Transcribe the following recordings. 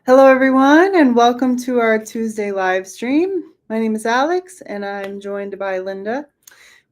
Hello, everyone, and welcome to our Tuesday live stream. My name is Alex, and I'm joined by Linda.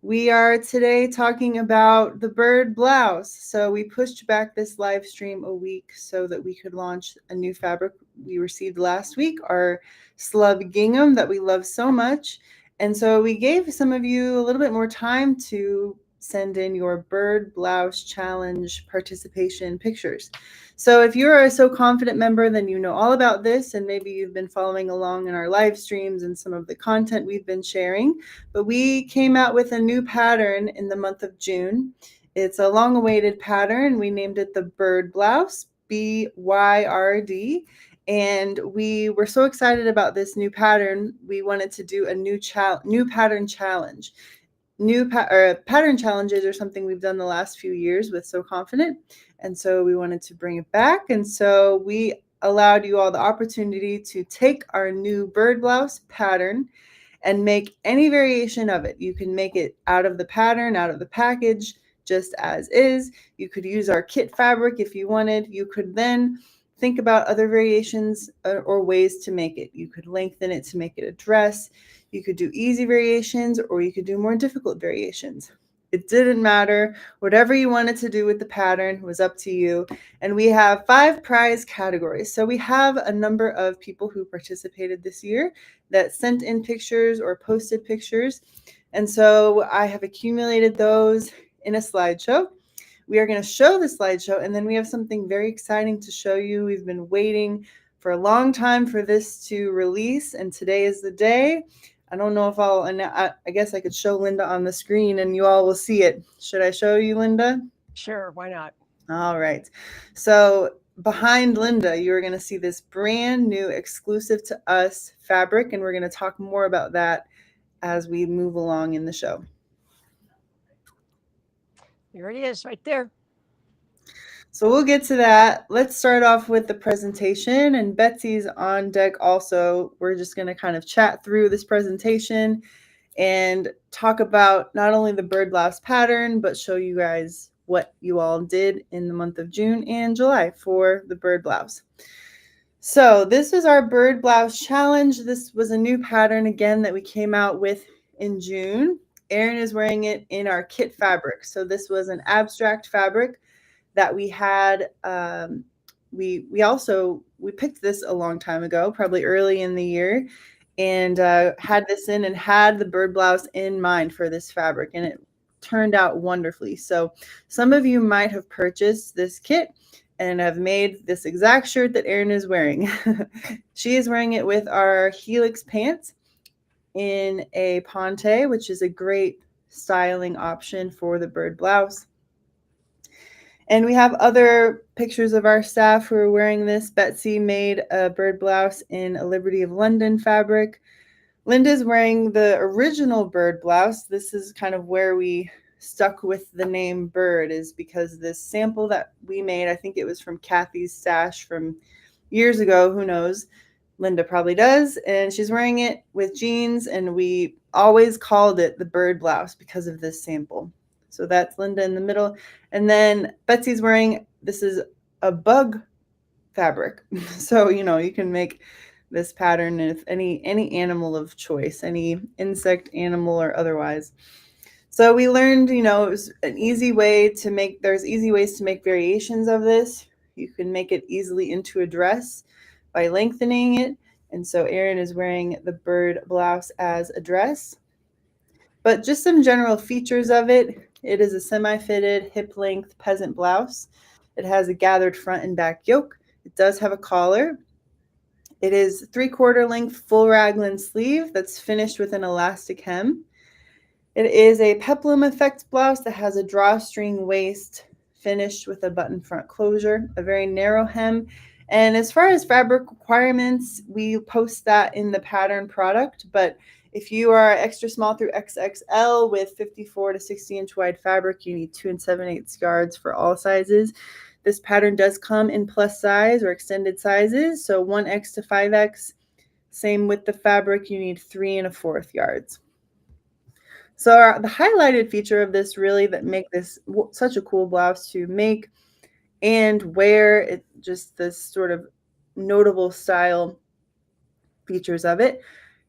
We are today talking about the Byrd Blouse. So we pushed back this live stream a week so that we could launch a new fabric we received last week, our slub gingham that we love so much. And so we gave some of you a little bit more time to send in your Byrd Blouse Challenge participation pictures. So if you're a So Confident member, then you know all about this, and maybe you've been following along in our live streams and some of the content we've been sharing. But we came out with a new pattern in the month of June. It's a long-awaited pattern. We named it the Byrd Blouse, BYRD. And we were so excited about this new pattern, we wanted to do a new pattern challenge. Pattern challenges are something we've done the last few years with So Confident, and so we wanted to bring it back. And so we allowed you all the opportunity to take our new Byrd Blouse pattern and make any variation of it. You can make it out of the pattern, out of the package, just as is. You could use our kit fabric if you wanted. You could then think about other variations or ways to make it. You could lengthen it to make it a dress. You could do easy variations, or you could do more difficult variations. It didn't matter. Whatever you wanted to do with the pattern was up to you. And we have 5 prize categories. So we have a number of people who participated this year that sent in pictures or posted pictures. And so I have accumulated those in a slideshow. We are going to show the slideshow, and then we have something very exciting to show you. We've been waiting for a long time for this to release, and today is the day. I don't know if I guess I could show Linda on the screen and you all will see it. Should I show you, Linda? Sure, why not? All right. So behind Linda, you're going to see this brand new exclusive to us fabric, and we're going to talk more about that as we move along in the show. There it is, right there. So we'll get to that. Let's start off with the presentation, and Betsy's on deck also. We're just going to kind of chat through this presentation and talk about not only the Byrd Blouse pattern, but show you guys what you all did in the month of June and July for the Byrd Blouse. So this is our Byrd Blouse challenge. This was a new pattern again that we came out with in June. Erin is wearing it in our kit fabric. So this was an abstract fabric that we had. We picked this a long time ago, probably early in the year, and had this in and had the Byrd Blouse in mind for this fabric, and it turned out wonderfully. So some of you might have purchased this kit and have made this exact shirt that Erin is wearing. She is wearing it with our Helix pants in a ponte, which is a great styling option for the Byrd Blouse. And we have other pictures of our staff who are wearing this. Betsy made a Byrd Blouse in a Liberty of London fabric. Linda's wearing the original Byrd Blouse. This is kind of where we stuck with the name Byrd, is because this sample that we made, I think it was from Kathy's stash from years ago, who knows? Linda probably does. And she's wearing it with jeans, and we always called it the Byrd Blouse because of this sample. So that's Linda in the middle. And then Betsy's wearing, this is a bug fabric. So, you can make this pattern with any animal of choice, any insect, animal, or otherwise. So we learned, it was an easy way to make, there's easy ways to make variations of this. You can make it easily into a dress by lengthening it. And so Erin is wearing the Byrd Blouse as a dress. But just some general features of it. It is a semi-fitted, hip-length peasant blouse. It has a gathered front and back yoke. It does have a collar. It is 3/4 length full raglan sleeve that's finished with an elastic hem. It is a peplum effect blouse that has a drawstring waist finished with a button front closure, a very narrow hem. And as far as fabric requirements, we post that in the pattern product, but if you are extra small through XXL with 54 to 60 inch wide fabric, you need 2 7/8 yards for all sizes. This pattern does come in plus size or extended sizes, so 1X to 5X. Same with the fabric, you need 3 1/4 yards. So the highlighted feature of this really that make this such a cool blouse to make and wear, it just this sort of notable style features of it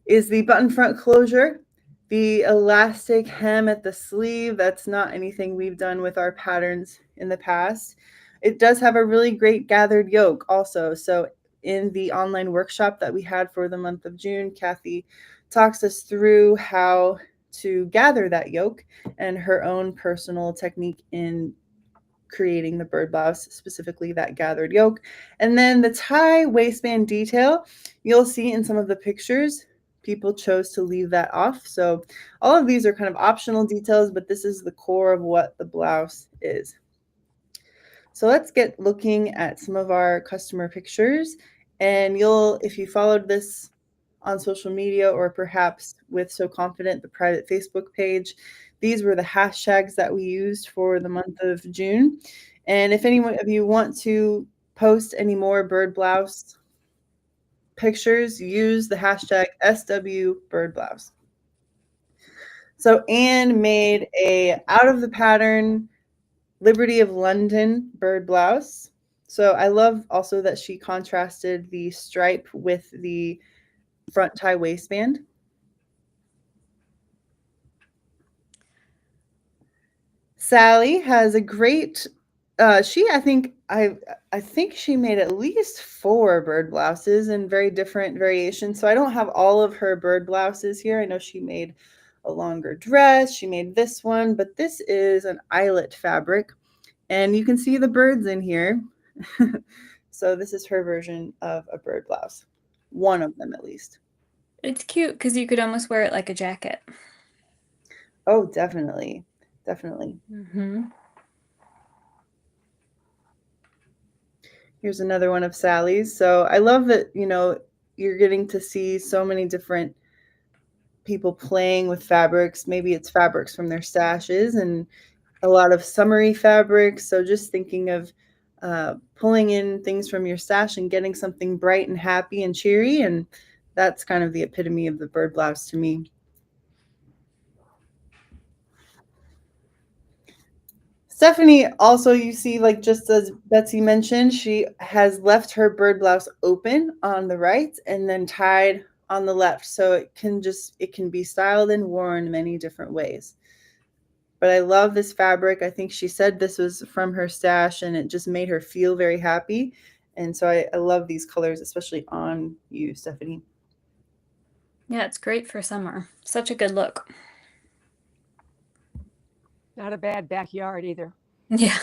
is the button front closure, the elastic hem at the sleeve. That's not anything we've done with our patterns in the past. It does have a really great gathered yoke also. So in the online workshop that we had for the month of June, Kathy talks us through how to gather that yoke and her own personal technique in creating the Byrd blouse, specifically that gathered yoke. And then the tie waistband detail, you'll see in some of the pictures, people chose to leave that off. So all of these are kind of optional details, but this is the core of what the blouse is. So let's get looking at some of our customer pictures. And if you followed this on social media or perhaps with So Confident, the private Facebook page, these were the hashtags that we used for the month of June. And if anyone of you want to post any more Byrd blouse pictures, use the hashtag SW Byrd blouse. So Anne made a out of the pattern Liberty of London Byrd blouse. So I love also that she contrasted the stripe with the front tie waistband. Sally has a great I think she made at least 4 Byrd blouses in very different variations. So I don't have all of her Byrd blouses here. I know she made a longer dress. She made this one, but this is an eyelet fabric. And you can see the birds in here. So this is her version of a Byrd blouse. One of them, at least. It's cute because you could almost wear it like a jacket. Oh, definitely. Definitely. Mm-hmm. Here's another one of Sally's. So I love that, you're getting to see so many different people playing with fabrics. Maybe it's fabrics from their stashes and a lot of summery fabrics. So just thinking of pulling in things from your stash and getting something bright and happy and cheery. And that's kind of the epitome of the Byrd blouse to me. Stephanie also, you see, like just as Betsy mentioned, she has left her Byrd blouse open on the right and then tied on the left. So it can be styled and worn many different ways. But I love this fabric. I think she said this was from her stash and it just made her feel very happy. And so I love these colors, especially on you, Stephanie. Yeah, it's great for summer. Such a good look. Not a bad backyard either. Yeah.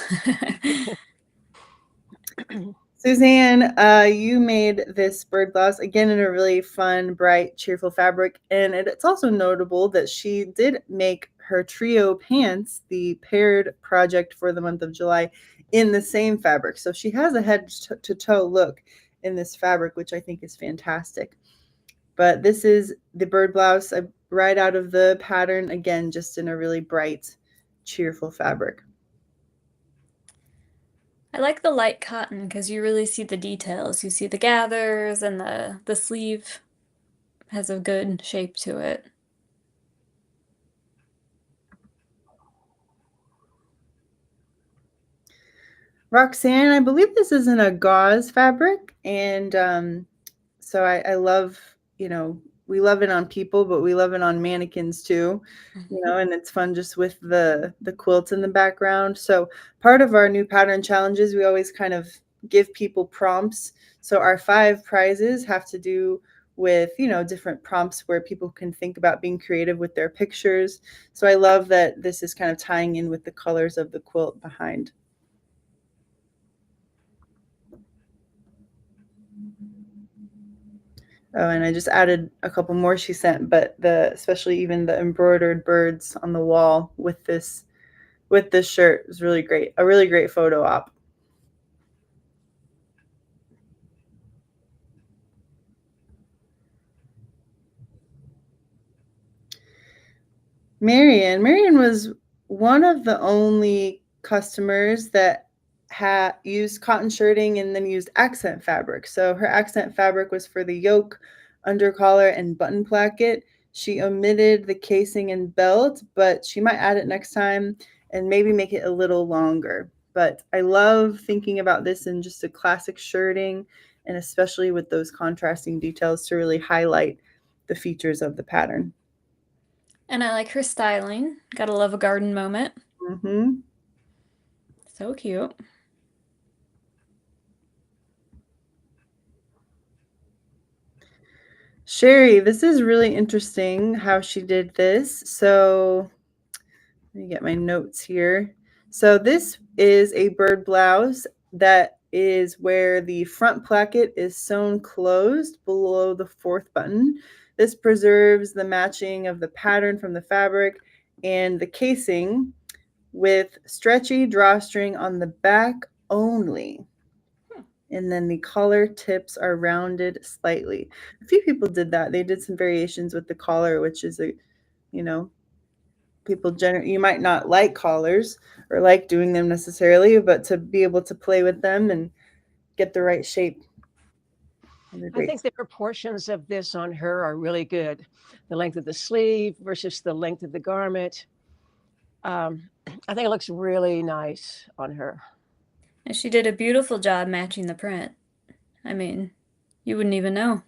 Suzanne, you made this Byrd blouse, again, in a really fun, bright, cheerful fabric. And it's also notable that she did make her trio pants, the paired project for the month of July, in the same fabric. So she has a head to toe look in this fabric, which I think is fantastic. But this is the Byrd blouse right out of the pattern, again, just in a really bright, cheerful fabric. I like the light cotton because you really see the details. You see the gathers and the sleeve has a good shape to it. Roxanne, I believe this is in a gauze fabric, and so I love, we love it on people, but we love it on mannequins too, and it's fun just with the quilts in the background. So part of our new pattern challenges, we always kind of give people prompts. So our 5 prizes have to do with, different prompts where people can think about being creative with their pictures. So I love that this is kind of tying in with the colors of the quilt behind. Oh, and I just added a couple more she sent, but especially even the embroidered birds on the wall with this shirt was really great. A really great photo op. Marion was one of the only customers that used cotton shirting and then used accent fabric. So her accent fabric was for the yoke, undercollar, and button placket. She omitted the casing and belt, but she might add it next time and maybe make it a little longer. But I love thinking about this in just a classic shirting and especially with those contrasting details to really highlight the features of the pattern. And I like her styling. Gotta love a garden moment. Mm-hmm. So cute. Sherry, this is really interesting how she did this. So let me get my notes here. So this is a Byrd blouse that is where the front placket is sewn closed below the fourth button. This preserves the matching of the pattern from the fabric and the casing with stretchy drawstring on the back only. And then the collar tips are rounded slightly. A few people did that. They did some variations with the collar, which is people generally, you might not like collars or like doing them necessarily, but to be able to play with them and get the right shape. I think the proportions of this on her are really good. The length of the sleeve versus the length of the garment. I think it looks really nice on her. And she did a beautiful job matching the print. I mean, you wouldn't even know.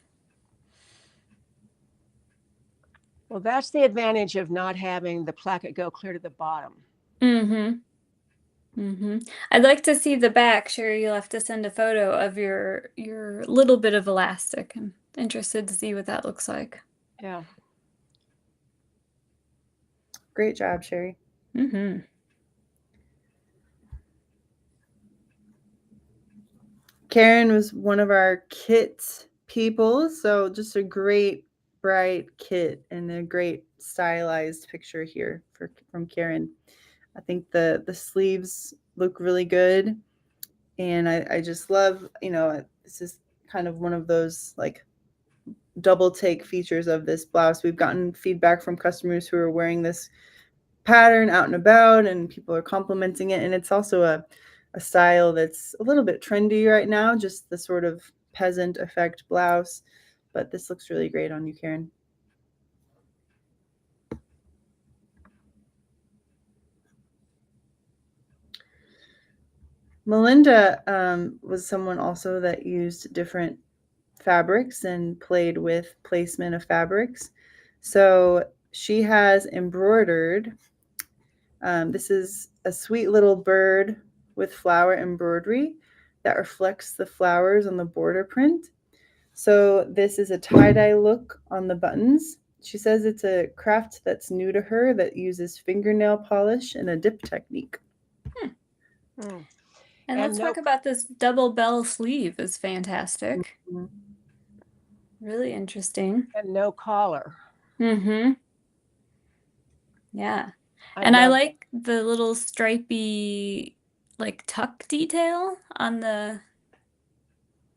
Well, that's the advantage of not having the placket go clear to the bottom. I'd like to see the back. Sherry, you'll have to send a photo of your little bit of elastic. I'm interested to see what that looks like. Yeah. Great job, Sherry. Karen was one of our kit people, so just a great bright kit and a great stylized picture here from Karen. I think the sleeves look really good, and I just love, this is kind of one of those like double take features of this blouse. We've gotten feedback from customers who are wearing this pattern out and about, and people are complimenting it, and it's also a style that's a little bit trendy right now, just the sort of peasant effect blouse, but this looks really great on you, Karen. Melinda was someone also that used different fabrics and played with placement of fabrics. So she has embroidered, this is a sweet little bird with flower embroidery that reflects the flowers on the border print. So this is a tie-dye look on the buttons. She says it's a craft that's new to her that uses fingernail polish and a dip technique. And let's talk about this double bell sleeve. Is fantastic. Really interesting. And no collar. Yeah. And I like the little stripy like tuck detail on the,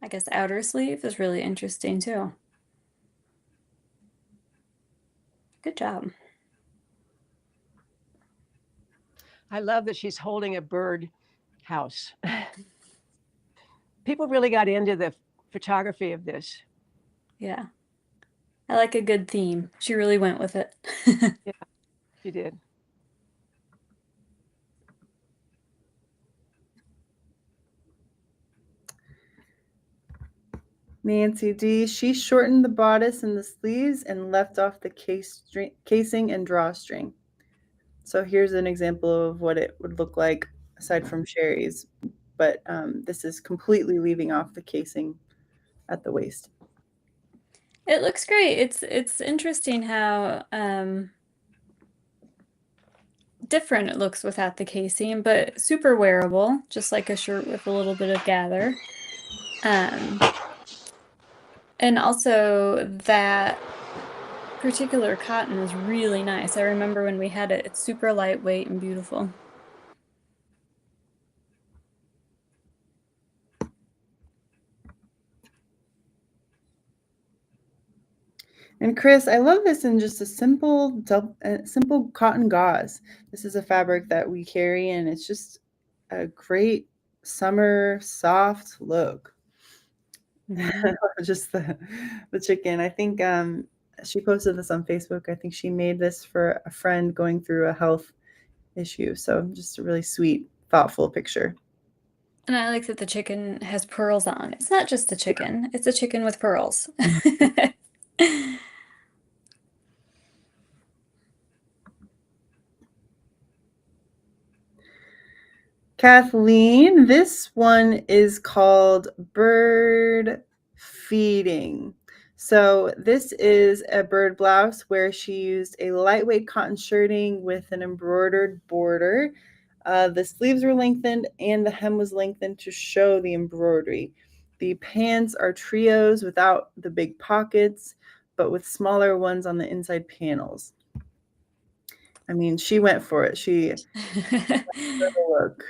I guess, outer sleeve is really interesting too. Good job. I love that she's holding a bird house. People really got into the photography of this. Yeah. I like a good theme. She really went with it. Yeah, she did. Nancy D, she shortened the bodice and the sleeves and left off the casing and drawstring. So here's an example of what it would look like aside from Sherry's, but this is completely leaving off the casing at the waist. It looks great. It's interesting how different it looks without the casing, but super wearable, just like a shirt with a little bit of gather. And also that particular cotton is really nice. I remember when we had it, it's super lightweight and beautiful. And Chris, I love this in just a simple cotton gauze. This is a fabric that we carry, and it's just a great summer soft look. Just the chicken. I think she posted this on Facebook. I think she made this for a friend going through a health issue. So just a really sweet, thoughtful picture. And I like that the chicken has pearls on. It's not just a chicken, it's a chicken with pearls. Kathleen, this one is called Bird Feeding. So this is a Byrd blouse where she used a lightweight cotton shirting with an embroidered border. The sleeves were lengthened and the hem was lengthened to show the embroidery. The pants are trios without the big pockets, but with smaller ones on the inside panels. I mean, she went for it. She went for the look.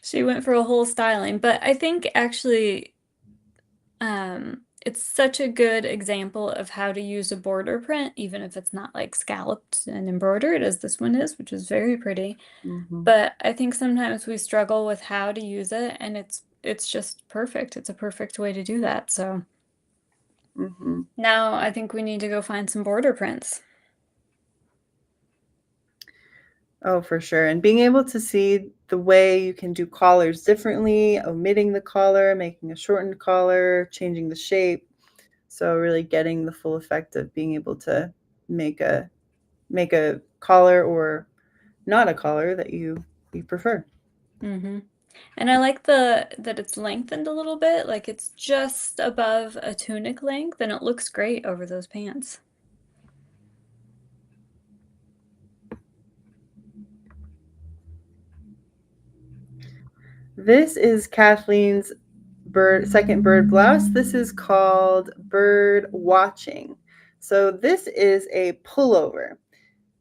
She went for a whole styling, but I think actually it's such a good example of how to use a border print, even if it's not like scalloped and embroidered as this one is, which is very pretty. But I think sometimes we struggle with how to use it, and it's just perfect. It's a perfect way to do that. So now I think we need to go find some border prints. Oh, for sure. And being able to see the way you can do collars differently, omitting the collar, making a shortened collar, changing the shape. So really getting the full effect of being able to make a collar or not a collar that you prefer. And I like that it's lengthened a little bit, like it's just above a tunic length, and it looks great over those pants. This is Kathleen's second Byrd blouse. This is called Byrd Watching. So this is a pullover.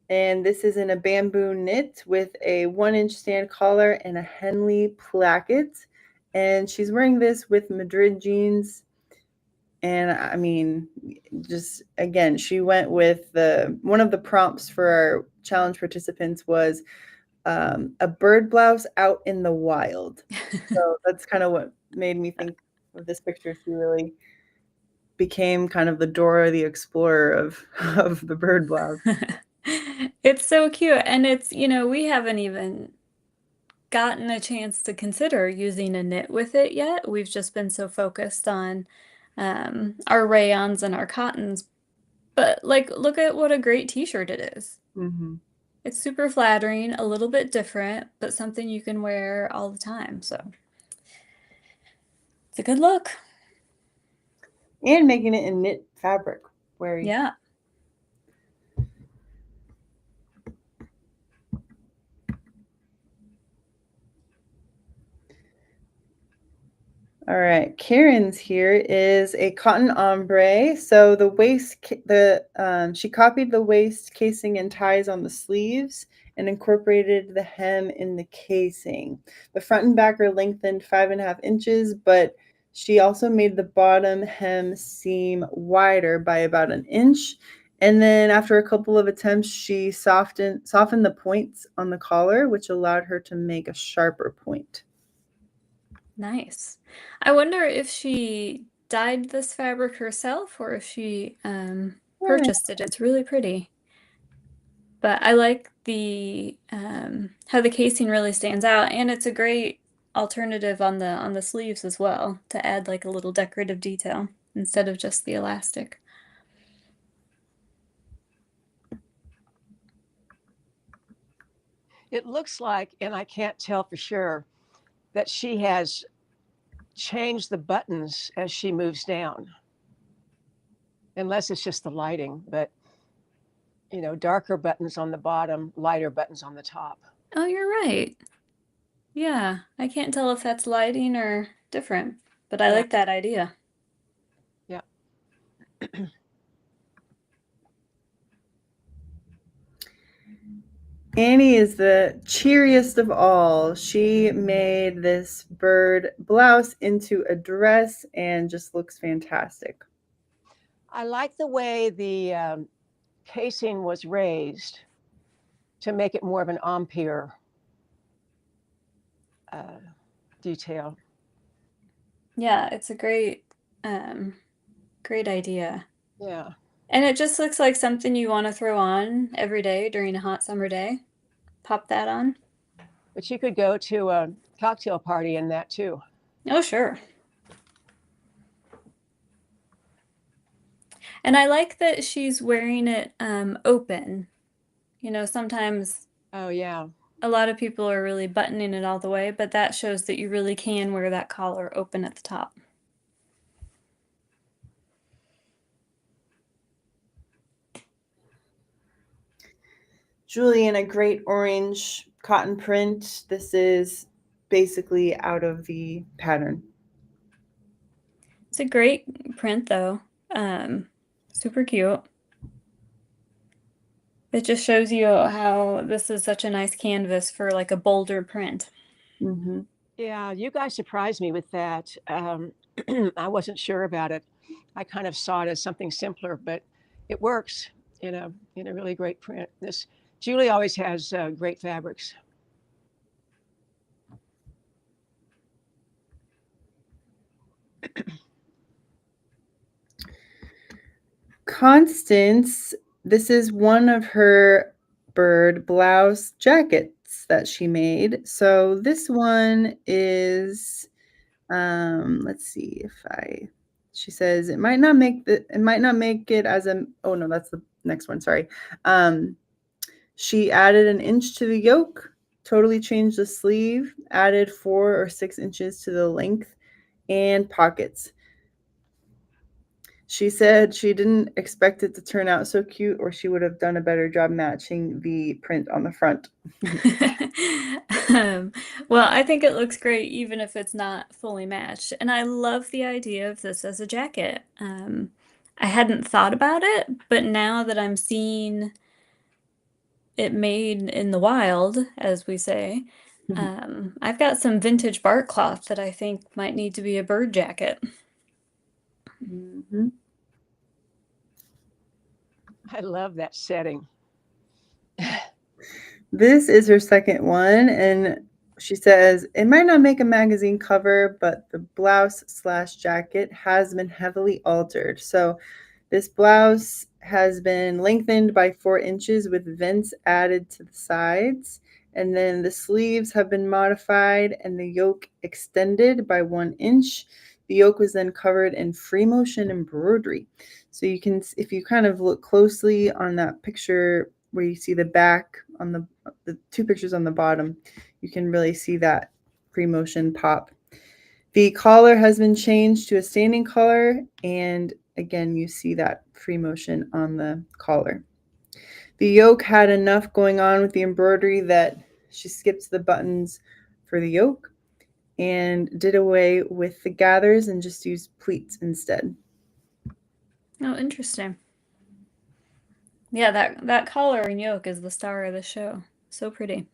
And this is in a bamboo knit with a 1-inch stand collar and a Henley placket. And she's wearing this with Madrid jeans. And I mean, just again, she went with one of the prompts for our challenge participants was a Byrd blouse out in the wild. So that's kind of what made me think of this picture. She really became kind of the Dora the Explorer of the Byrd blouse. It's so cute. And it's, we haven't even gotten a chance to consider using a knit with it yet. We've just been so focused on our rayons and our cottons. But like, look at what a great t-shirt it is. It's super flattering, a little bit different, but something you can wear all the time. So it's a good look. And making it in knit fabric. Yeah. All right, Karen's here is a cotton ombre. So the waist, she copied the waist casing and ties on the sleeves and incorporated the hem in the casing. The front and back are lengthened 5.5 inches, but she also made the bottom hem seam wider by about 1 inch. And then after a couple of attempts, she softened the points on the collar, which allowed her to make a sharper point. Nice. I wonder if she dyed this fabric herself or if she purchased it. It's really pretty. But I like the how the casing really stands out, and it's a great alternative on the sleeves as well to add like a little decorative detail instead of just the elastic. It looks like, and I can't tell for sure, that she has changed the buttons as she moves down. Unless it's just the lighting, but darker buttons on the bottom, lighter buttons on the top. Oh, you're right. Yeah, I can't tell if that's lighting or different, but I like that idea. Yeah. Annie is the cheeriest of all. She made this Byrd blouse into a dress and just looks fantastic. I like the way the casing was raised to make it more of an empire detail. Yeah, it's a great idea. Yeah. And it just looks like something you want to throw on every day during a hot summer day. Pop that on. But you could go to a cocktail party in that too. Oh, sure. And I like that she's wearing it open. You know, sometimes Oh, yeah. a lot of people are really buttoning it all the way, but that shows that you really can wear that collar open at the top. Julie in a great orange cotton print. This is basically out of the pattern. It's a great print though. Super cute. It just shows you how this is such a nice canvas for like a bolder print. Mm-hmm. Yeah, you guys surprised me with that. I wasn't sure about it. I kind of saw it as something simpler, but it works in a really great print. This Julie always has great fabrics. Constance, this is one of her Byrd Blouse jackets that she made. So this one is, let's see if she says it might not make it as a, oh no, that's the next one, sorry. She added an inch to the yoke, totally changed the sleeve, added 4 or 6 inches to the length and pockets. She said she didn't expect it to turn out so cute, or she would have done a better job matching the print on the front. Well, I think it looks great even if it's not fully matched. And I love the idea of this as a jacket. I hadn't thought about it, but now that I'm seeing it made in the wild, as we say, I've got some vintage bark cloth that I think might need to be a bird jacket. Mm-hmm. I love that setting. This is her second one, and she says, it might not make a magazine cover, but the blouse/jacket has been heavily altered. So this blouse has been lengthened by 4 inches with vents added to the sides. And then the sleeves have been modified and the yoke extended by 1 inch. The yoke was then covered in free motion embroidery. So you can, if you kind of look closely on that picture where you see the back on the 2 pictures on the bottom, you can really see that free motion pop. The collar has been changed to a standing collar, and again, you see that free motion on the collar. The yoke had enough going on with the embroidery that she skipped the buttons for the yoke and did away with the gathers and just used pleats instead. Oh, interesting. Yeah, that collar and yoke is the star of the show. So pretty.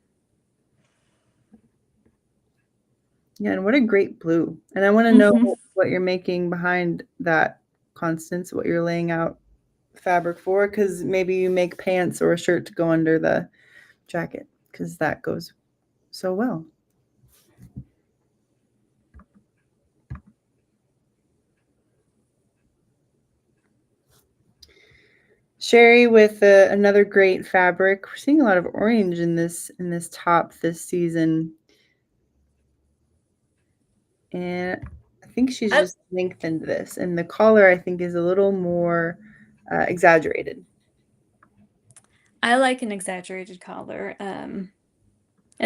Yeah, and what a great blue. And I want to know what you're making behind that, Constance, what you're laying out fabric for, because maybe you make pants or a shirt to go under the jacket, because that goes so well. Sherry with another great fabric. We're seeing a lot of orange in this top this season. And I think she's just lengthened this. And the collar, I think, is a little more exaggerated. I like an exaggerated collar. And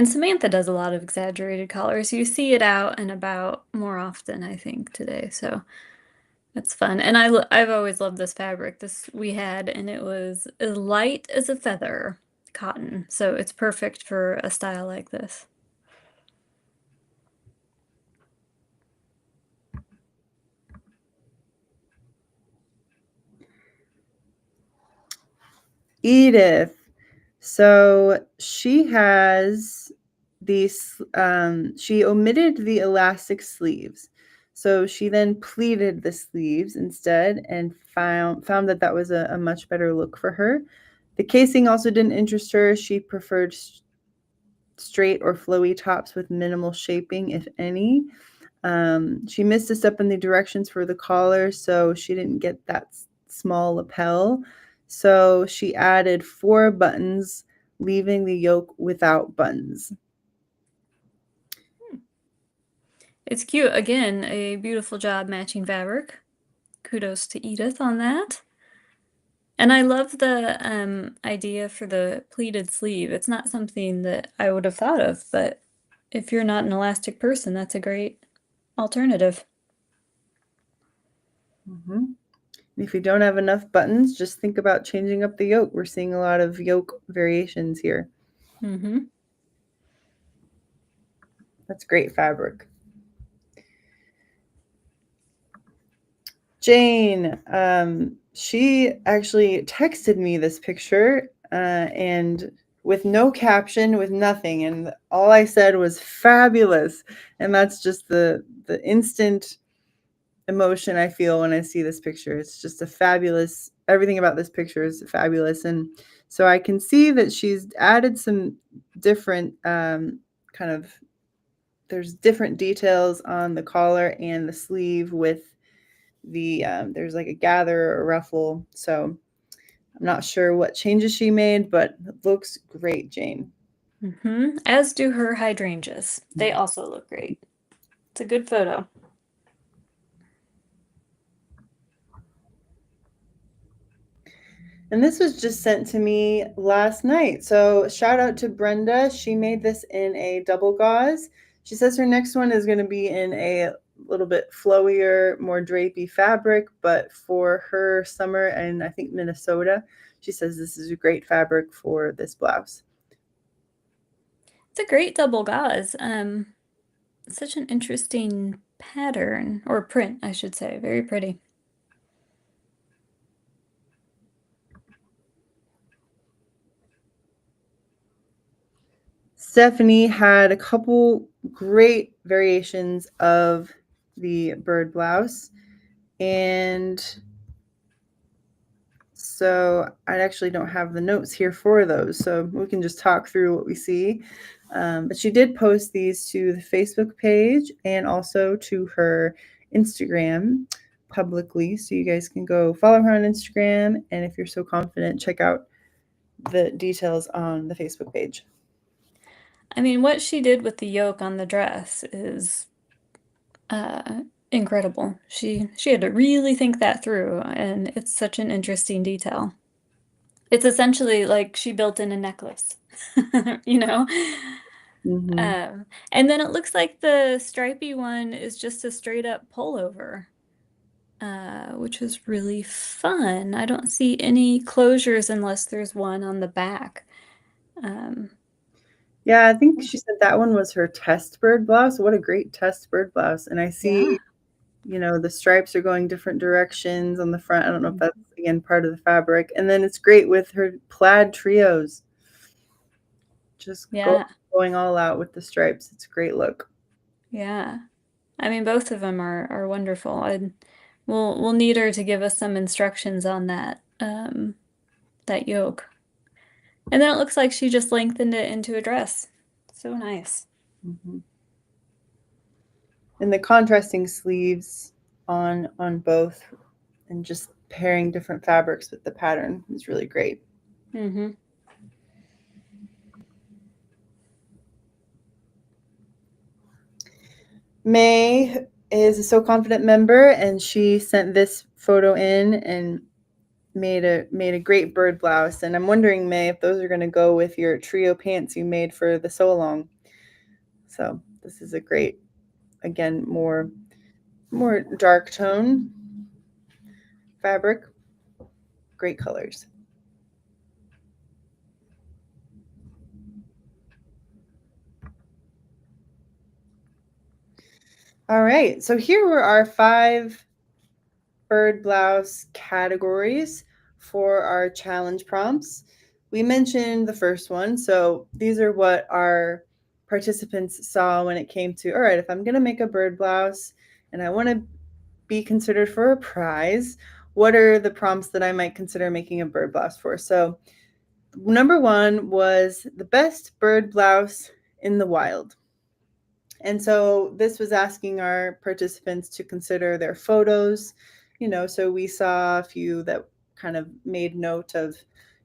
Samantha does a lot of exaggerated collars. You see it out and about more often, I think, today. So that's fun. And I've always loved this fabric. This we had, and it was as light as a feather cotton. So it's perfect for a style like this. Edith. So she has these, she omitted the elastic sleeves. So she then pleated the sleeves instead and found that that was a much better look for her. The casing also didn't interest her. She preferred straight or flowy tops with minimal shaping, if any. She missed a step in the directions for the collar, so she didn't get that small lapel. So she added 4 buttons, leaving the yoke without buttons. It's cute. Again, a beautiful job matching fabric. Kudos to Edith on that. And I love the idea for the pleated sleeve. It's not something that I would have thought of, but if you're not an elastic person, that's a great alternative. If you don't have enough buttons, just think about changing up the yoke. We're seeing a lot of yoke variations here. That's great fabric. Jane, she actually texted me this picture and with no caption, with nothing. And all I said was fabulous. And that's just the instant emotion I feel when I see this picture. It's just a fabulous, everything about this picture is fabulous. And so I can see that she's added some different there's different details on the collar and the sleeve with the, there's like a gather or a ruffle. So I'm not sure what changes she made, but it looks great, Jane. As do her hydrangeas. They also look great. It's a good photo. And this was just sent to me last night. So shout out to Brenda. She made this in a double gauze. She says her next one is going to be in a little bit flowier, more drapey fabric, but for her summer and I think Minnesota, she says this is a great fabric for this blouse. It's a great double gauze. Such an interesting pattern, or print, I should say. Very pretty. Stephanie had a couple great variations of the Byrd blouse. And so I actually don't have the notes here for those. So we can just talk through what we see. But she did post these to the Facebook page and also to her Instagram publicly. So you guys can go follow her on Instagram. And if you're so confident, check out the details on the Facebook page. I mean, what she did with the yoke on the dress is incredible. She had to really think that through, and it's such an interesting detail. It's essentially like she built in a necklace, you know? And then it looks like the stripy one is just a straight up pullover, which is really fun. I don't see any closures unless there's one on the back. Yeah, I think she said that one was her test Byrd blouse. What a great test Byrd blouse. And I see, you know, the stripes are going different directions on the front. I don't know if that's, again, part of the fabric. And then it's great with her plaid trios. Just going all out with the stripes. It's a great look. Yeah. I mean, both of them are wonderful. And we'll need her to give us some instructions on that, that yoke. And then it looks like she just lengthened it into a dress. So nice. And the contrasting sleeves on both and just pairing different fabrics with the pattern is really great. May is a So Confident member, and she sent this photo in and made a great Byrd blouse. And I'm wondering, May, if those are going to go with your trio pants you made for the sew along. So this is a great, again, more dark tone fabric, great colors. All right, so here were our 5 Byrd blouse categories for our challenge prompts. We mentioned the first one, so these are what our participants saw when it came to, all right, if I'm going to make a Byrd blouse and I want to be considered for a prize, what are the prompts that I might consider making a Byrd blouse for? So number 1 was the best Byrd blouse in the wild. And so this was asking our participants to consider their photos, you know, so we saw a few that kind of made note of,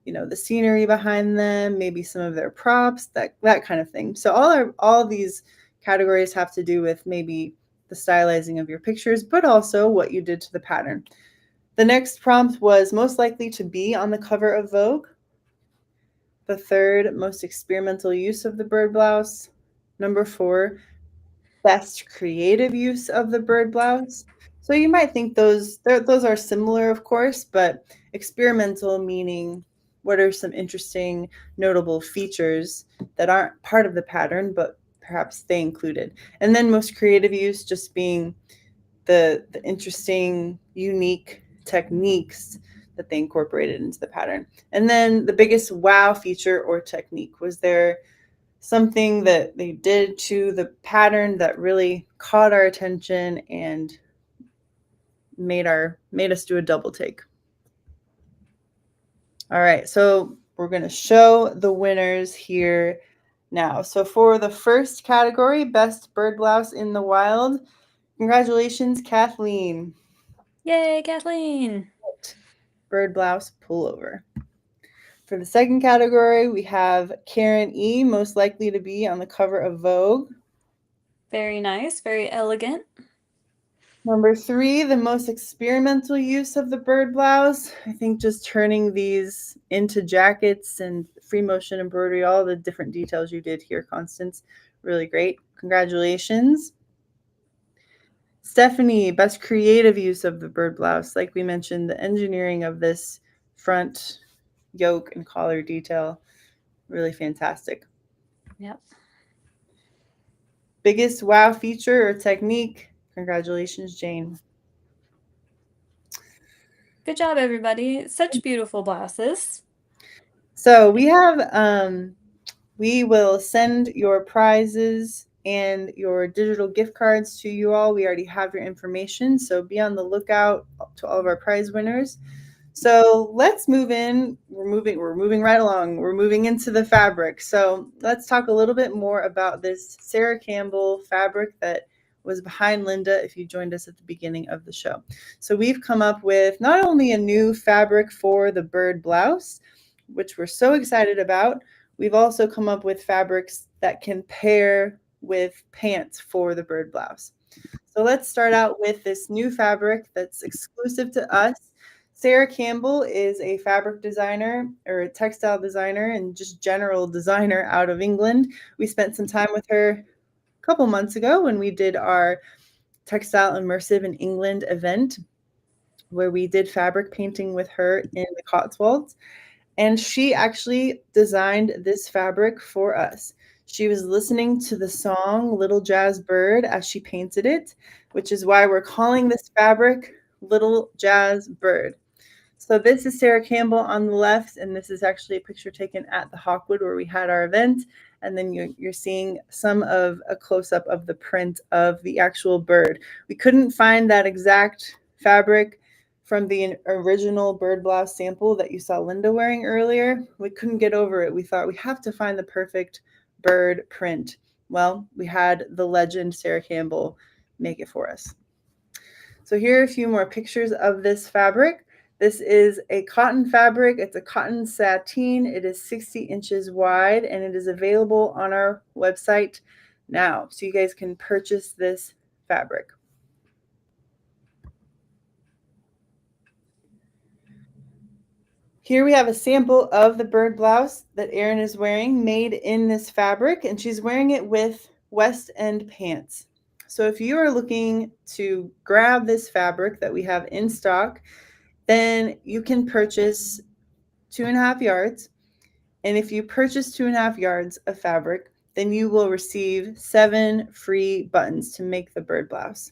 you know, the scenery behind them, maybe some of their props, that kind of thing. So all these categories have to do with maybe the stylizing of your pictures, but also what you did to the pattern. The next prompt was most likely to be on the cover of Vogue. The third, most experimental use of the Byrd blouse. Number 4, best creative use of the Byrd blouse. So you might think those are similar, of course, but experimental meaning what are some interesting, notable features that aren't part of the pattern, but perhaps they included. And then most creative use just being the interesting, unique techniques that they incorporated into the pattern. And then the biggest wow feature or technique. Was there something that they did to the pattern that really caught our attention and made us do a double take? All right, so we're going to show the winners here now. So for the first category, best Byrd blouse in the wild, congratulations, Kathleen. Yay, Kathleen. Byrd blouse pullover. For the second category, we have Karen E, most likely to be on the cover of Vogue. Very nice, very elegant. Number 3, the most experimental use of the Byrd blouse. I think just turning these into jackets and free motion embroidery, all the different details you did here, Constance, really great. Congratulations. Stephanie, best creative use of the Byrd blouse. Like we mentioned, the engineering of this front yoke and collar detail, really fantastic. Yep. Biggest wow feature or technique. Congratulations, Jane. Good job, everybody. Such beautiful blouses. So we have, we will send your prizes and your digital gift cards to you all. We already have your information, so be on the lookout to all of our prize winners. So let's move in. We're moving right along. We're moving into the fabric. So let's talk a little bit more about this Sarah Campbell fabric that was behind Linda if you joined us at the beginning of the show. So we've come up with not only a new fabric for the Byrd blouse, which we're so excited about, we've also come up with fabrics that can pair with pants for the Byrd blouse. So let's start out with this new fabric that's exclusive to us. Sarah Campbell is a fabric designer or a textile designer and just general designer out of England. We spent some time with her a couple months ago when we did our Textile Immersive in England event, where we did fabric painting with her in the Cotswolds. And she actually designed this fabric for us. She was listening to the song Little Jazz Bird as she painted it, which is why we're calling this fabric Little Jazz Bird. So this is Sarah Campbell on the left, and this is actually a picture taken at the Hawkwood where we had our event. And then you're seeing some of a close-up of the print of the actual bird. We couldn't find that exact fabric from the original Byrd blouse sample that you saw Linda wearing earlier. We couldn't get over it. We thought we have to find the perfect bird print. Well, we had the legend Sarah Campbell make it for us. So here are a few more pictures of this fabric. This is a cotton fabric. It's a cotton sateen. It is 60 inches wide, and it is available on our website now. So you guys can purchase this fabric. Here we have a sample of the Byrd blouse that Erin is wearing, made in this fabric, and she's wearing it with West End pants. So if you are looking to grab this fabric that we have in stock, then you can purchase 2.5 yards. And if you purchase 2.5 yards of fabric, then you will receive 7 free buttons to make the Byrd blouse.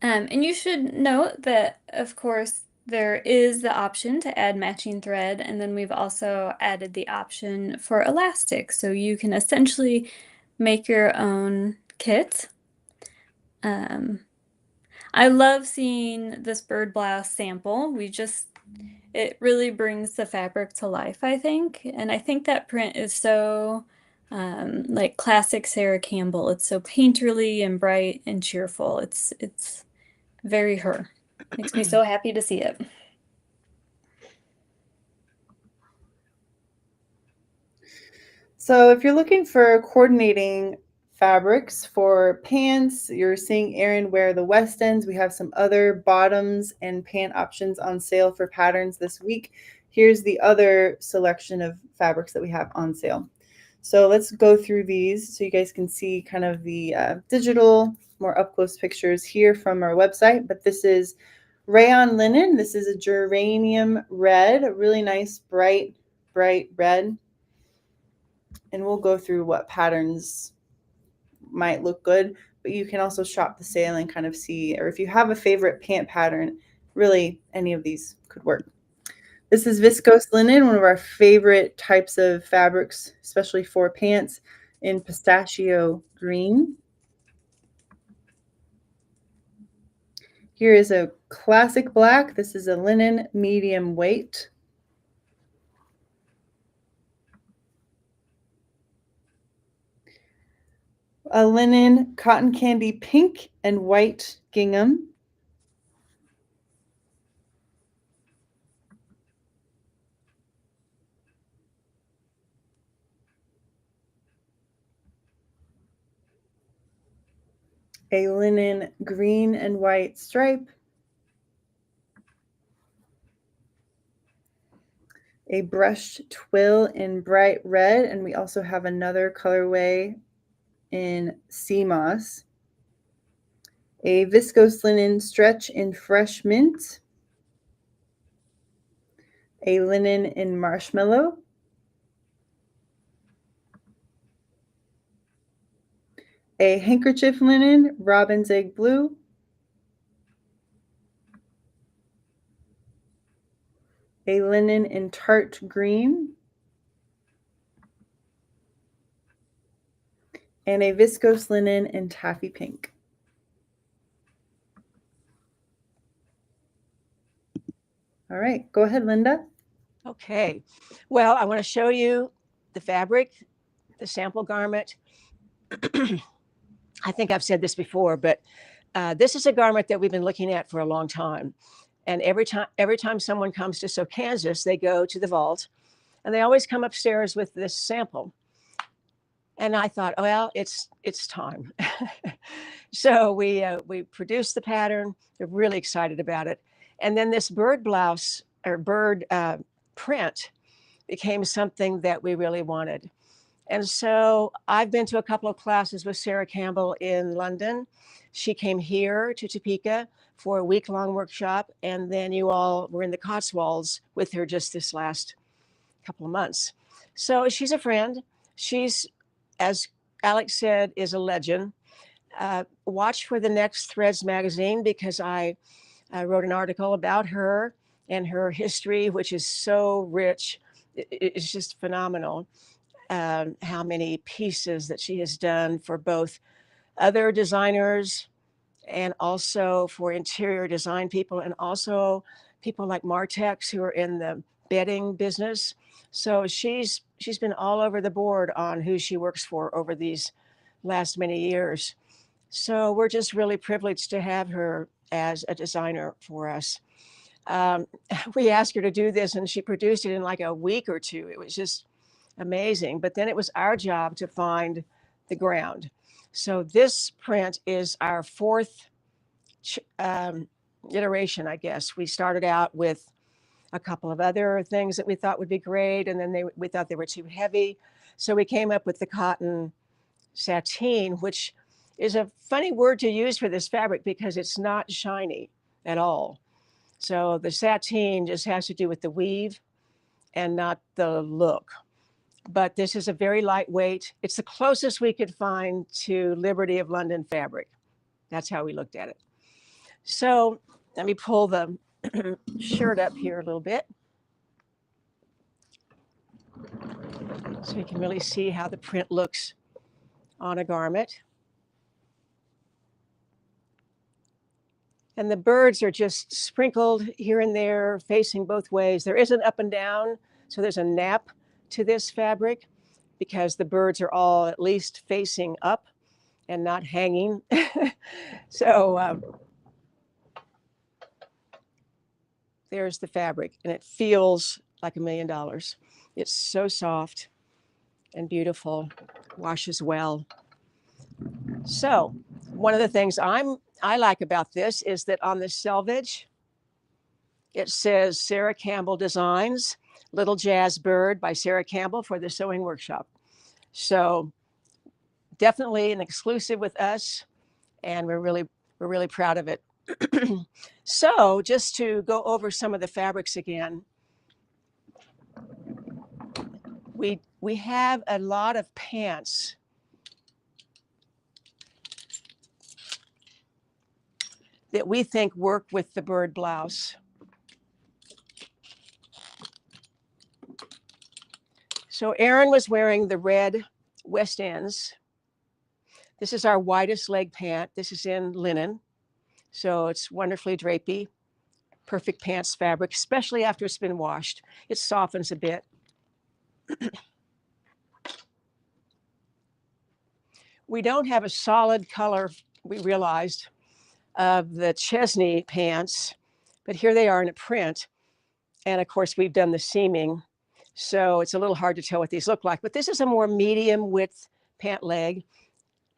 And you should note that, of course, there is the option to add matching thread, and then we've also added the option for elastic, so you can essentially make your own kit. I love seeing this Byrd blouse sample. It really brings the fabric to life, I think, and I think that print is so like classic Sarah Campbell. It's so painterly and bright and cheerful. It's very her. Makes me so happy to see it. So if you're looking for coordinating fabrics for pants. You're seeing Erin wear the West Ends. We have some other bottoms and pant options on sale for patterns this week. Here's the other selection of fabrics that we have on sale. So let's go through these so you guys can see kind of the digital, more up-close pictures here from our website. But this is rayon linen. This is a geranium red, a really nice, bright red. And we'll go through what patterns might look good, but you can also shop the sale and kind of see, or if you have a favorite pant pattern, really any of these could work. This is viscose linen, one of our favorite types of fabrics, especially for pants, in pistachio green. Here is a classic black. This is a linen medium weight. A linen cotton candy pink and white gingham. A linen green and white stripe. A brushed twill in bright red, and we also have another colorway in sea moss. A viscose linen stretch in fresh mint. A linen in marshmallow. A handkerchief linen, robin's egg blue. A linen in tart green. And a viscose linen in taffy pink. All right, go ahead, Linda. Okay, well, I want to show you the fabric, the sample garment. I think I've said this before, but this is a garment that we've been looking at for a long time. And every time someone comes to Sew Kansas, they go to the vault, and they always come upstairs with this sample. And I thought, well, it's time. So we produced the pattern. They're really excited about it. And then this Byrd blouse or Byrd print became something that we really wanted. And so I've been to a couple of classes with Sarah Campbell in London. She came here to Topeka for a week-long workshop. And then you all were in the Cotswolds with her just this last couple of months. So she's a friend. She's, as Alex said, is a legend. Watch for the next Threads magazine, because I wrote an article about her and her history, which is so rich. It's just phenomenal. How many pieces that she has done for both other designers and also for interior design people, and also people like Martex who are in the bedding business. So she's been all over the board on who she works for over these last many years. So we're just really privileged to have her as a designer for us. We asked her to do this, and she produced it in like a week or two. It was just amazing. But then it was our job to find the ground. So this print is our fourth iteration, I guess. We started out with a couple of other things that we thought would be great, and then we thought they were too heavy. So we came up with the cotton sateen, which is a funny word to use for this fabric because it's not shiny at all. So the sateen just has to do with the weave and not the look. But this is a very lightweight. It's the closest we could find to Liberty of London fabric. That's how we looked at it. So let me pull the shirt up here a little bit, so you can really see how the print looks on a garment. And the birds are just sprinkled here and there, facing both ways. There is an up and down, so there's a nap to this fabric because the birds are all at least facing up and not hanging. So there's the fabric, and it feels like $1 million. It's so soft and beautiful, washes well. So one of the things I like about this is that on the selvage, it says Sarah Campbell Designs, Little Jazz Bird by Sarah Campbell for the sewing workshop. So definitely an exclusive with us, and we're really proud of it. So just to go over some of the fabrics again, we have a lot of pants that we think work with the Byrd blouse. So Erin was wearing the red West Ends. This is our widest leg pant. This is in linen. So it's wonderfully drapey, perfect pants fabric, especially after it's been washed. It softens a bit. We don't have a solid color, we realized, of the Chesney pants, but here they are in a print. And of course, we've done the seaming, so it's a little hard to tell what these look like. But this is a more medium width pant leg,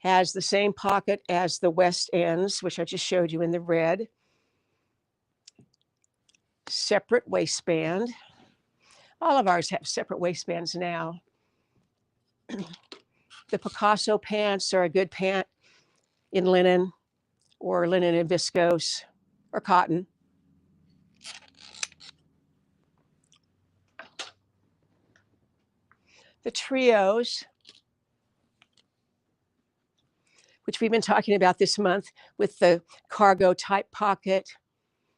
has the same pocket as the West Ends, which I just showed you in the red. Separate waistband. All of ours have separate waistbands now. The Picasso pants are a good pant in linen or linen and viscose or cotton. The trios, which we've been talking about this month with the cargo type pocket.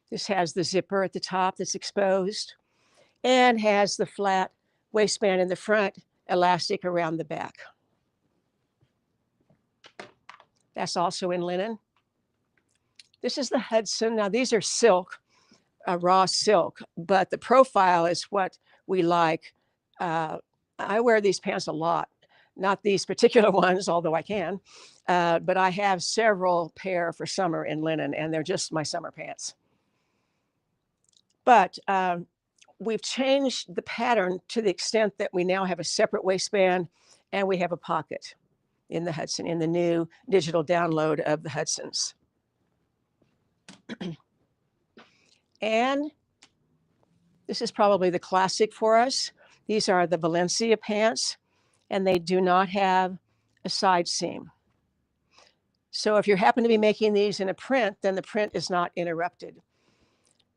This has the zipper at the top that's exposed and has the flat waistband in the front, elastic around the back. That's also in linen. This is the Hudson. Now these are silk, raw silk, but the profile is what we like. I wear these pants a lot, not these particular ones, although I can, but I have several pair for summer in linen, and they're just my summer pants. But we've changed the pattern to the extent that we now have a separate waistband and we have a pocket in the Hudson, in the new digital download of the Hudsons. And this is probably the classic for us. These are the Valencia pants, and they do not have a side seam. So if you happen to be making these in a print, then the print is not interrupted.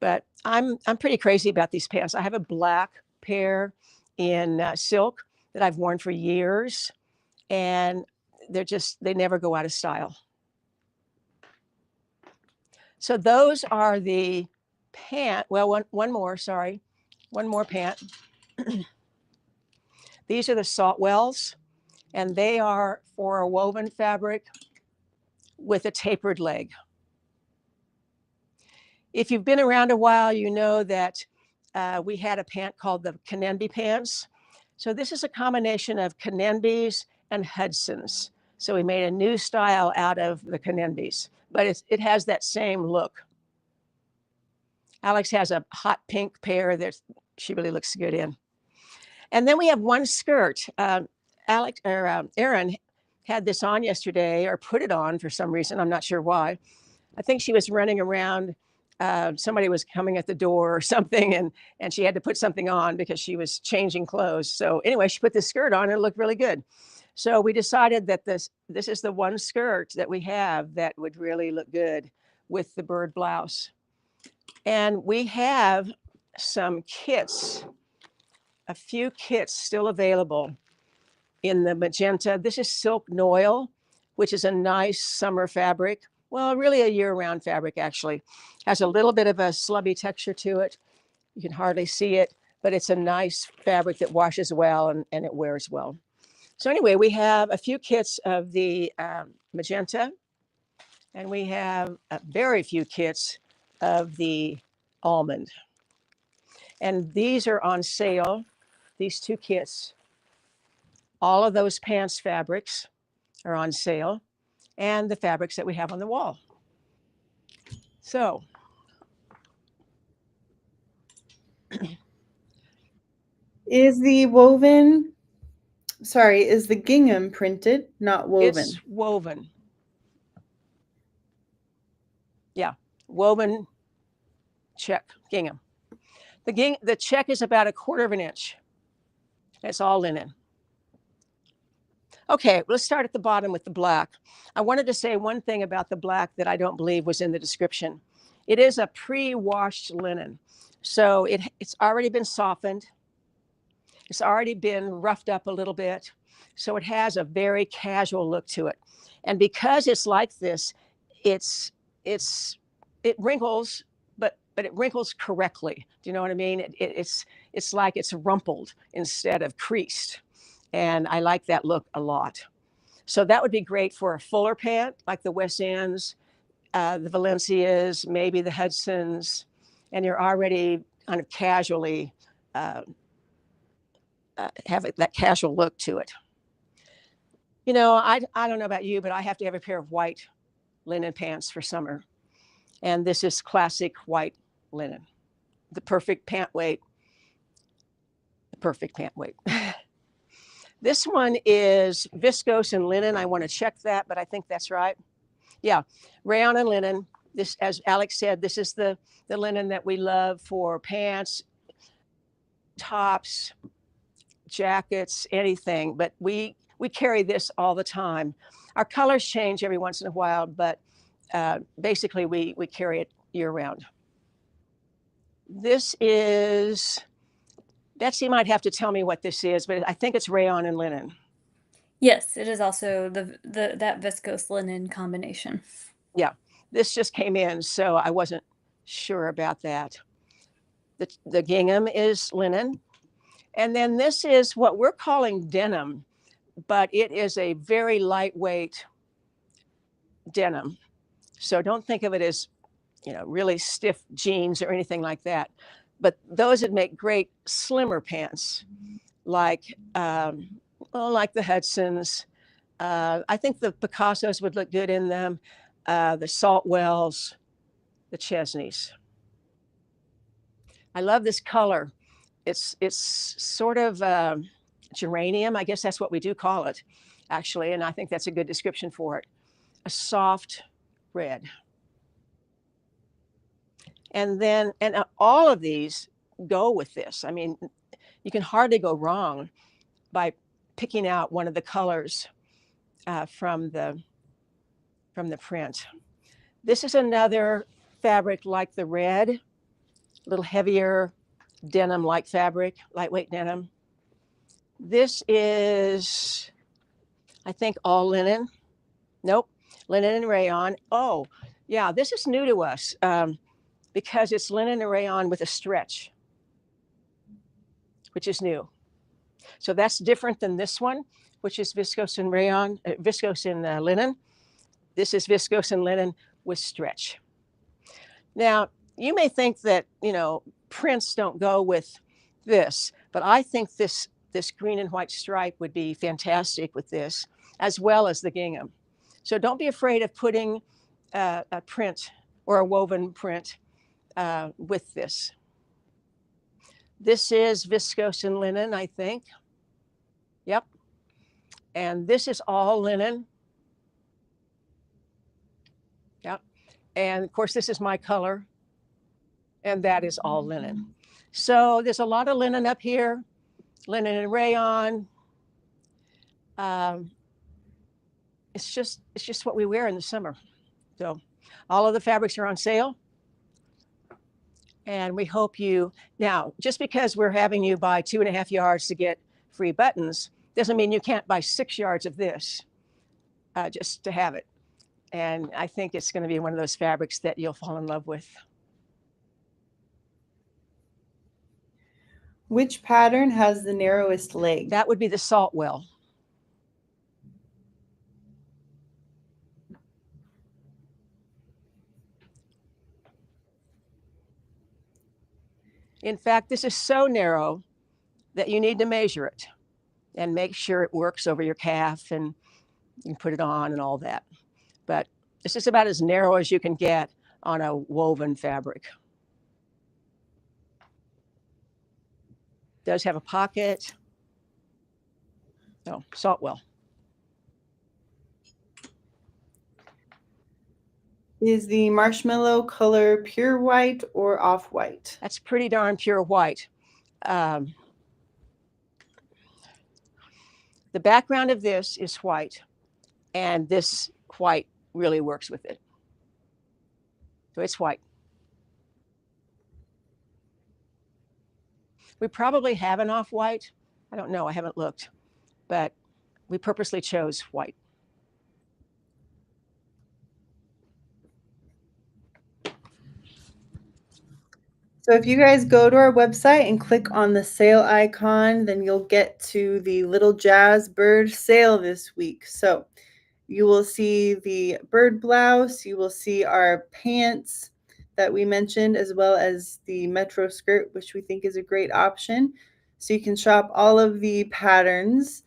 But I'm pretty crazy about these pants. I have a black pair in silk that I've worn for years, and they never go out of style. So those are the pant. Well, one more pant. These are the Saltwells, and they are for a woven fabric with a tapered leg. If you've been around a while, you know that we had a pant called the Canenby pants. So this is a combination of Canenbys and Hudsons. So we made a new style out of the Canenbys, but it has that same look. Alex has a hot pink pair that she really looks good in. And then we have one skirt. Erin had this on yesterday, or put it on for some reason. I'm not sure why. I think she was running around. Somebody was coming at the door or something, and she had to put something on because she was changing clothes. So anyway, she put this skirt on and it looked really good. So we decided that this is the one skirt that we have that would really look good with the Byrd blouse. And we have some kits, a few kits still available in the magenta. This is silk noil, which is a nice summer fabric. Well, really a year-round fabric, actually. Has a little bit of a slubby texture to it. You can hardly see it, but it's a nice fabric that washes well and it wears well. So anyway, we have a few kits of the magenta, and we have very few kits of the almond. And these are on sale, these two kits. All of those pants fabrics are on sale, and the fabrics that we have on the wall. So is the gingham printed, not woven? It's woven. Yeah, woven check gingham. The check is about 1/4 of an inch. It's all linen. Okay, let's start at the bottom with the black. I wanted to say one thing about the black that I don't believe was in the description. It is a pre-washed linen. So it's already been softened. It's already been roughed up a little bit. So it has a very casual look to it. And because it's like this, it wrinkles, but it wrinkles correctly. Do you know what I mean? It's like it's rumpled instead of creased. And I like that look a lot. So that would be great for a fuller pant, like the West Ends, the Valencias, maybe the Hudsons, and you're already kind of casually have that casual look to it. You know, I don't know about you, but I have to have a pair of white linen pants for summer. And this is classic white linen, the perfect pant weight. The perfect pant weight. This one is viscose and linen. I want to check that, but I think that's right. Yeah, rayon and linen. This, as Alex said, this is the linen that we love for pants, tops, jackets, anything. But we carry this all the time. Our colors change every once in a while, but basically we carry it year round. This is, Betsy might have to tell me what this is, but I think it's rayon and linen. Yes, it is also that viscose linen combination. Yeah, this just came in, so I wasn't sure about that. The gingham is linen. And then this is what we're calling denim, but it is a very lightweight denim. So don't think of it as, you know, really stiff jeans or anything like that. But those would make great slimmer pants, like the Hudsons. I think the Picassos would look good in them. The Saltwells, the Chesneys. I love this color. It's sort of geranium. I guess that's what we do call it, actually. And I think that's a good description for it. A soft red. And then, all of these go with this. I mean, you can hardly go wrong by picking out one of the colors from the print. This is another fabric like the red, a little heavier denim-like fabric, lightweight denim. This is, I think, all linen. Nope, linen and rayon. Oh, yeah, this is new to us because it's linen and rayon with a stretch, which is new. So that's different than this one, which is viscose and rayon, viscose and linen. This is viscose and linen with stretch. Now, you may think that, you know, prints don't go with this, but I think this green and white stripe would be fantastic with this, as well as the gingham. So don't be afraid of putting a print or a woven print with this. This is viscose and linen, I think. Yep. And this is all linen. Yep. And of course, this is my color. And that is all linen. So there's a lot of linen up here, linen and rayon. It's just what we wear in the summer. So all of the fabrics are on sale. And we hope you, now, just because we're having you buy 2.5 yards to get free buttons, doesn't mean you can't buy 6 yards of this just to have it. And I think it's going to be one of those fabrics that you'll fall in love with. Which pattern has the narrowest leg? That would be the Saltwell. In fact, this is so narrow that you need to measure it and make sure it works over your calf and you can put it on and all that. But this is about as narrow as you can get on a woven fabric. Does have a pocket. Oh, Saltwell. Is the marshmallow color pure white or off-white? That's pretty darn pure white. The background of this is white, and this white really works with it. So it's white. We probably have an off-white. I don't know, I haven't looked, but we purposely chose white. So if you guys go to our website and click on the sale icon, then you'll get to the Little Jazz Byrd sale this week. So you will see the Byrd blouse, you will see our pants that we mentioned, as well as the Metro skirt, which we think is a great option. So you can shop all of the patterns.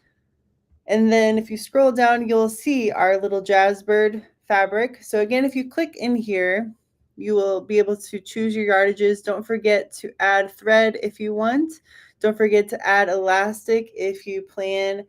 And then if you scroll down, you'll see our Little Jazz Byrd fabric. So again, if you click in here, you will be able to choose your yardages. Don't forget to add thread if you want. Don't forget to add elastic if you plan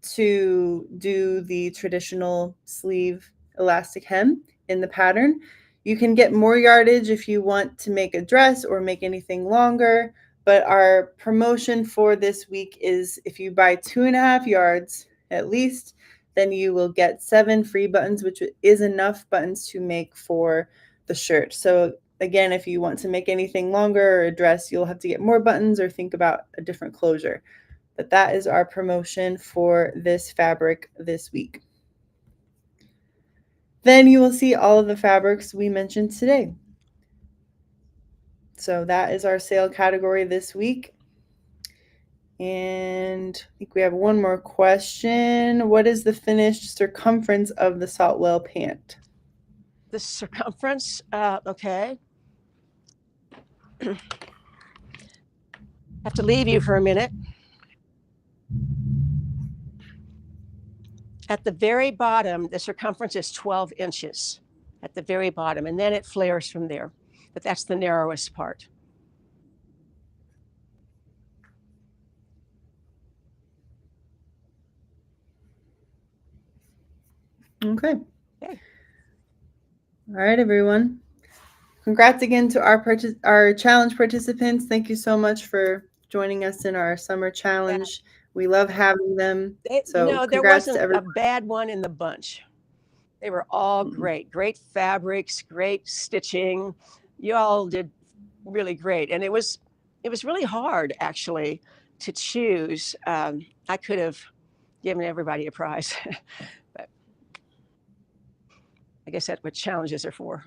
to do the traditional sleeve elastic hem in the pattern. You can get more yardage if you want to make a dress or make anything longer. But our promotion for this week is if you buy 2.5 yards at least, then you will get 7 free buttons, which is enough buttons to make for the shirt. So again, if you want to make anything longer or a dress, you'll have to get more buttons or think about a different closure. But that is our promotion for this fabric this week. Then you will see all of the fabrics we mentioned today. So that is our sale category this week. And I think we have one more question. What is the finished circumference of the Saltwell pant? The circumference, okay. Have to leave you for a minute. At the very bottom, the circumference is 12 inches at the very bottom, and then it flares from there. But that's the narrowest part. Okay. All right, everyone. Congrats again to our challenge participants. Thank you so much for joining us in our summer challenge. We love having them. So there wasn't a bad one in the bunch. They were all great. Great fabrics, great stitching. You all did really great. And it was really hard, actually, to choose. I could have given everybody a prize. But I guess that's what challenges are for.